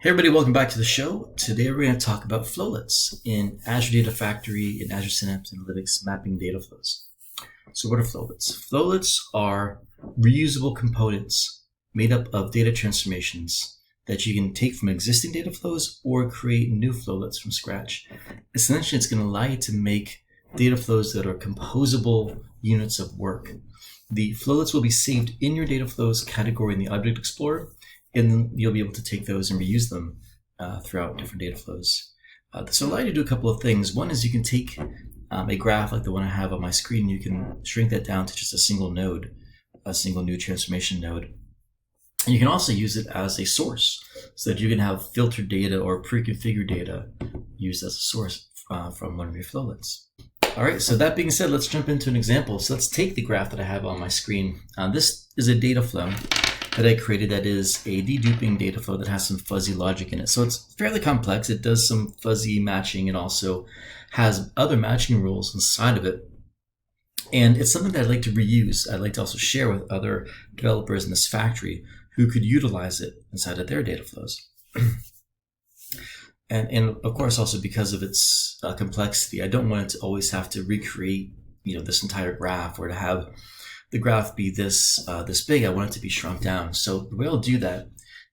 Hey everybody, welcome back to the show. Today we're going to talk about Flowlets in Azure Data Factory, in Azure Synapse Analytics, Mapping Data Flows. So what are Flowlets? Flowlets are reusable components made up of data transformations that you can take from existing data flows or create new Flowlets from scratch. Essentially, it's going to allow you to make data flows that are composable units of work. The Flowlets will be saved in your data flows category in the Object Explorer, and then you'll be able to take those and reuse them throughout different data flows. This will allow you to do a couple of things. One is you can take a graph like the one I have on my screen. You can shrink that down to just a single node, a single new transformation node. And you can also use it as a source so that you can have filtered data or pre-configured data used as a source from one of your Flowlets. All right, so that being said, let's jump into an example. So let's take the graph that I have on my screen. This is a data flow that I created that is a deduping data flow that has some fuzzy logic in it. So it's fairly complex. It does some fuzzy matching and also has other matching rules inside of it. And it's something that I'd like to reuse. I'd like to also share with other developers in this factory who could utilize it inside of their data flows. And of course, also because of its complexity, I don't want it to always have to recreate, this entire graph or to have the graph be this big. I want it to be shrunk down. So the way I'll do that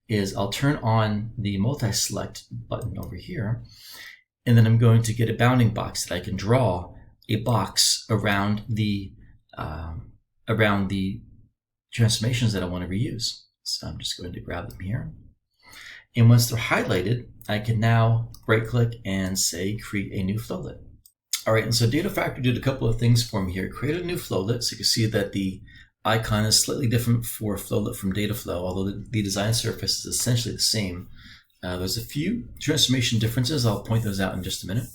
is I'll turn on the multi-select button over here, and then I'm going to get a bounding box that I can draw a box around the transformations that I want to reuse. So I'm just going to grab them here. And once they're highlighted, I can now right-click and say create a new flowlet. All right, and so Data Factory did a couple of things for me here. Created a new flowlet, so you can see that the icon is slightly different for flowlet from data flow, although the design surface is essentially the same. There's a few transformation differences. I'll point those out in just a minute.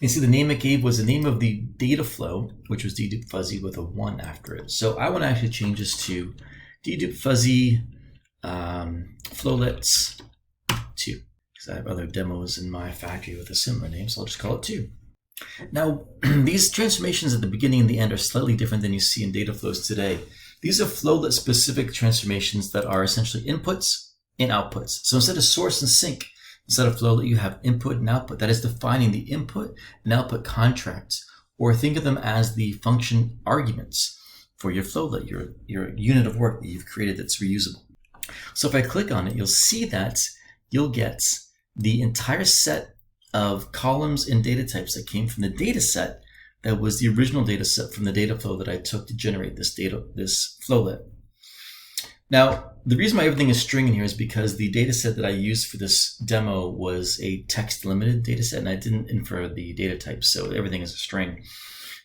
You see the name it gave was the name of the data flow, which was dedupe fuzzy with a 1 after it. So I want to actually change this to dedupe fuzzy flowlets 2. I have other demos in my factory with a similar name, so I'll just call it 2. Now, these transformations at the beginning and the end are slightly different than you see in data flows today. These are flowlet-specific transformations that are essentially inputs and outputs. So instead of source and sink, instead of flowlet, you have input and output. That is defining the input and output contracts, or think of them as the function arguments for your flowlet, your unit of work that you've created that's reusable. So if I click on it, you'll see that you'll get the entire set of columns and data types that came from the data set that was the original data set from the data flow that I took to generate this flowlet. Now, the reason why everything is string in here is because the data set that I used for this demo was a text limited data set, and I didn't infer the data types, so everything is a string.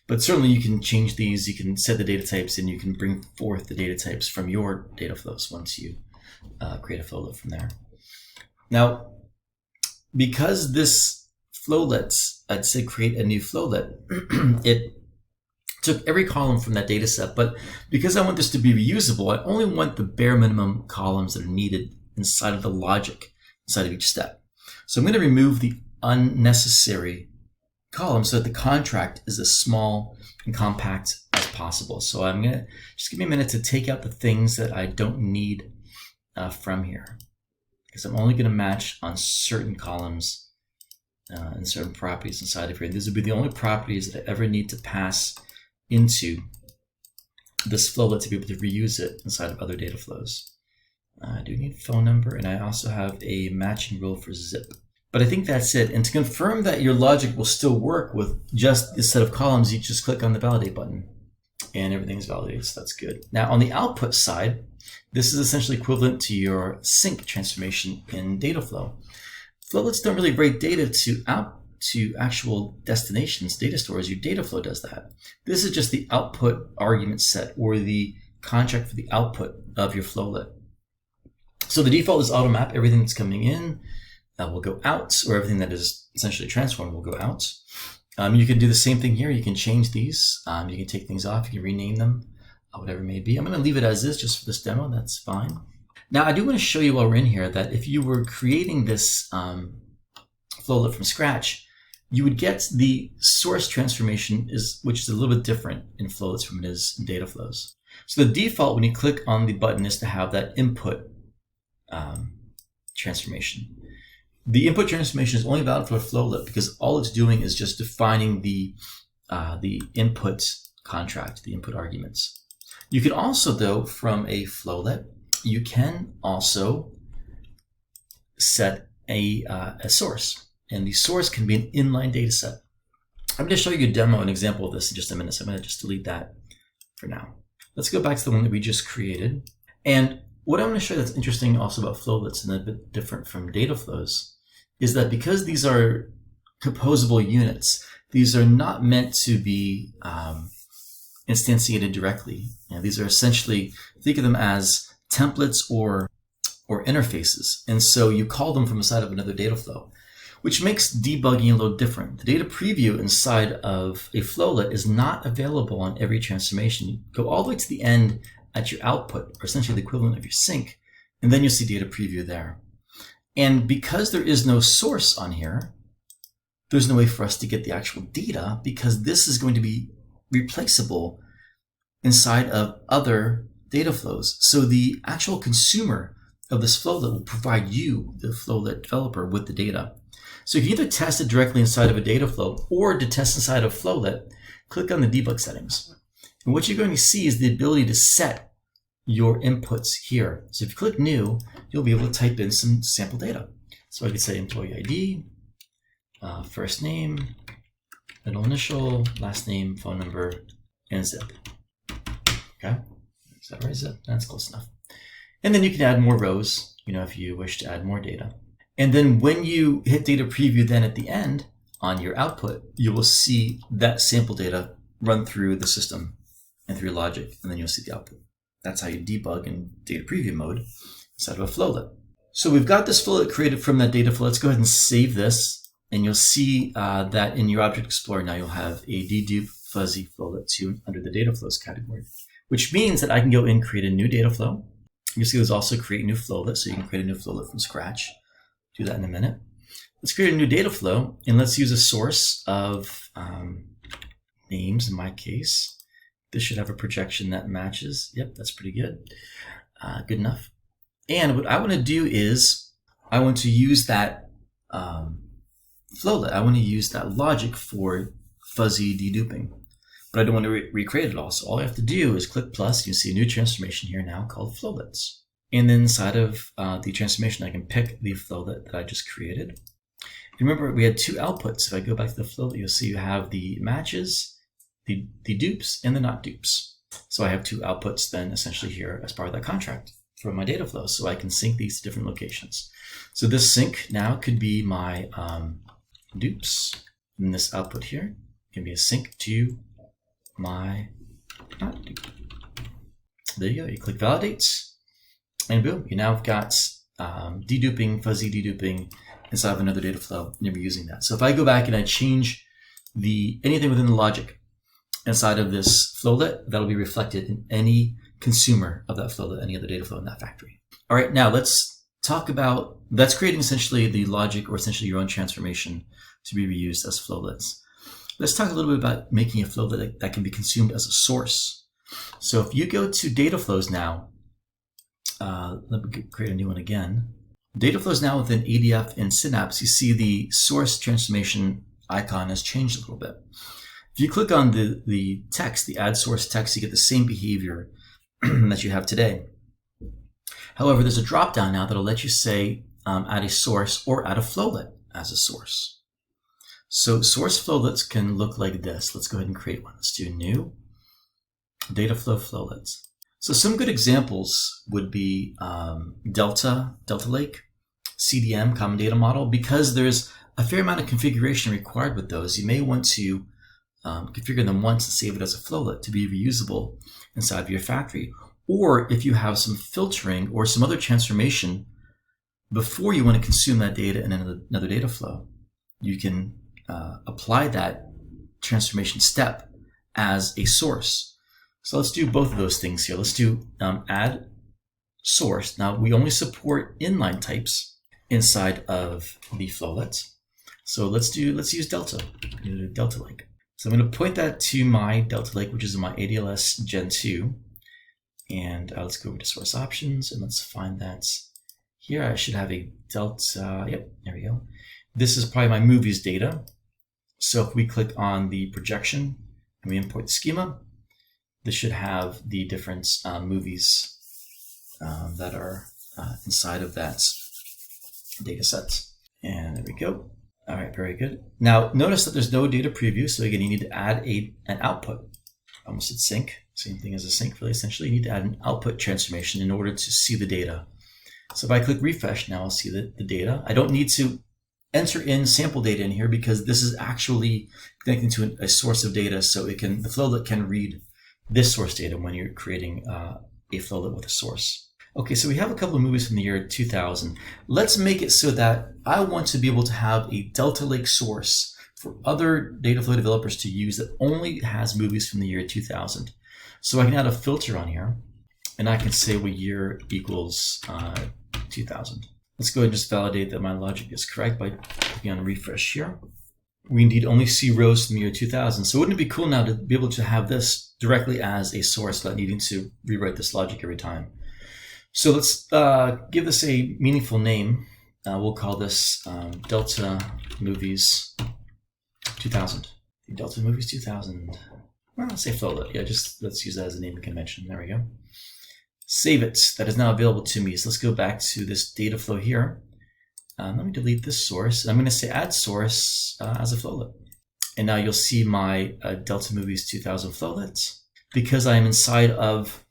But certainly you can change these, you can set the data types, and you can bring forth the data types from your data flows once you create a flowlet from there. Now, because this flowlet, I'd say create a new flowlet, it took every column from that data set, but because I want this to be reusable, I only want the bare minimum columns that are needed inside of the logic, inside of each step. So I'm going to remove the unnecessary columns so that the contract is as small and compact as possible. So I'm going to just give me a minute to take out the things that I don't need from here, because I'm only going to match on certain columns and certain properties inside of here. These will be the only properties that I ever need to pass into this flowlet to be able to reuse it inside of other data flows. I do need phone number, and I also have a matching rule for zip. But I think that's it. And to confirm that your logic will still work with just this set of columns, you just click on the validate button and everything's validated, so that's good. Now on the output side, this is essentially equivalent to your sync transformation in data flow. Flowlets don't really write data to actual destinations, data stores. Your data flow does that. This is just the output argument set or the contract for the output of your flowlet. So the default is auto map. Everything that's coming in will go out, or everything that is essentially transformed will go out. You can do the same thing here. You can change these. You can take things off. You can rename them, whatever it may be. I'm going to leave it as is just for this demo. That's fine. Now, I do want to show you while we're in here that if you were creating this flowlet from scratch, you would get the source transformation, which is a little bit different in flowlets from it is in data flows. So the default when you click on the button is to have that input transformation. The input transformation is only valid for a flowlet because all it's doing is just defining the input contract, the input arguments. You can also, though, from a flowlet, you can also set a source, and the source can be an inline data set. I'm going to show you a demo, an example of this in just a minute, so I'm going to just delete that for now. Let's go back to the one that we just created. And what I want to show you that's interesting also about flowlets and a bit different from data flows is that because these are composable units, these are not meant to be instantiated directly. These are essentially, think of them as templates or interfaces. And so you call them from the side of another data flow, which makes debugging a little different. The data preview inside of a flowlet is not available on every transformation. You go all the way to the end at your output, or essentially the equivalent of your sink, and then you'll see data preview there. And because there is no source on here, there's no way for us to get the actual data because this is going to be replaceable inside of other data flows. So the actual consumer of this flowlet will provide you, the flowlet developer, with the data. So you can either test it directly inside of a data flow or to test inside of flowlet, click on the debug settings. And what you're going to see is the ability to set your inputs here. So if you click new, you'll be able to type in some sample data. So I could say employee ID, first name, middle initial, last name, phone number, and zip. Okay, is that right? Zip? That's close enough. And then you can add more rows, if you wish to add more data. And then when you hit data preview, then at the end on your output, you will see that sample data run through the system and through logic, and then you'll see the output. That's how you debug in data preview mode inside of a flowlet. So we've got this flowlet created from that data flow. Let's go ahead and save this, and you'll see that in your Object Explorer now you'll have a dedupe fuzzy flowlet 2 under the data flows category, which means that I can go in and create a new data flow. You'll see there's also create new flowlet, so you can create a new flowlet from scratch. Do that in a minute. Let's create a new data flow, and let's use a source of names in my case. This should have a projection that matches. Yep, that's pretty good. Good enough. And what I want to do is I want to use that flowlet. I want to use that logic for fuzzy deduping, but I don't want to recreate it all. So all I have to do is click plus. You see a new transformation here now called flowlets. And then inside of the transformation, I can pick the flowlet that I just created. Remember, we had two outputs. If I go back to the flowlet, you'll see you have the matches, the dupes, and the not dupes. So I have two outputs then essentially here as part of that contract from my data flow. So I can sync these to different locations. So this sync now could be my dupes, and this output here can be a sync to my not dupe. There you go. You click validate. And boom, you now have got deduping, fuzzy deduping inside of another data flow, and you'll be using that. So if I go back and I change anything within the logic inside of this flowlet, that'll be reflected in any consumer of that flowlet, any other data flow in that factory. All right, now let's talk about, that's creating essentially the logic or essentially your own transformation to be reused as flowlets. Let's talk a little bit about making a flowlet that can be consumed as a source. So if you go to data flows now, let me create a new one again. Data flows now within ADF and Synapse, you see the source transformation icon has changed a little bit. If you click on the text, the add source text, you get the same behavior that you have today. However, there's a drop down now that'll let you say add a source or add a flowlet as a source. So source flowlets can look like this. Let's go ahead and create one. Let's do new data flow flowlets. So some good examples would be Delta Lake, CDM, Common Data Model. Because there's a fair amount of configuration required with those, you may want to configure them once and save it as a flowlet to be reusable inside of your factory. Or if you have some filtering or some other transformation before you want to consume that data in another data flow, you can apply that transformation step as a source. So let's do both of those things here. Let's do add source. Now we only support inline types inside of the flowlet. So let's use Delta, Delta Lake. So I'm going to point that to my Delta Lake, which is in my ADLS Gen 2. And let's go over to source options and let's find that here I should have a delta. Yep, there we go. This is probably my movies data. So if we click on the projection and we import the schema, this should have the different movies that are inside of that data set. And there we go. All right, very good. Now notice that there's no data preview. So again, you need to add an output. Almost at sync, same thing as a sync really. Essentially, you need to add an output transformation in order to see the data. So if I click refresh, now I'll see the data. I don't need to enter in sample data in here because this is actually connecting to a source of data. So the flowlet can read this source data when you're creating a flowlet with a source. Okay, so we have a couple of movies from the year 2000. Let's make it so that I want to be able to have a Delta Lake source for other data flow developers to use that only has movies from the year 2000. So I can add a filter on here, and I can say year equals 2000. Let's go ahead and just validate that my logic is correct by clicking on refresh here. We indeed only see rows from the year 2000. So wouldn't it be cool now to be able to have this directly as a source without needing to rewrite this logic every time? So let's give this a meaningful name. We'll call this Delta Movies 2000. Delta Movies 2000. Well, let's say flowlet. Yeah, just let's use that as a naming convention. There we go. Save it. That is now available to me. So let's go back to this data flow here. Let me delete this source. I'm going to say add source as a flowlet. And now you'll see my Delta Movies 2000 flowlet. Because I am inside of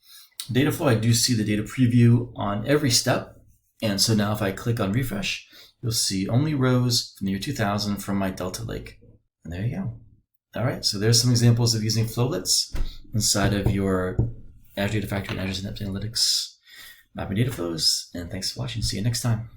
data flow, I do see the data preview on every step. And so now if I click on refresh, you'll see only rows from the year 2000 from my Delta Lake. And there you go. All right, so there's some examples of using flowlets inside of your Azure Data Factory and Azure Synapse Analytics mapping data flows. And thanks for watching. See you next time.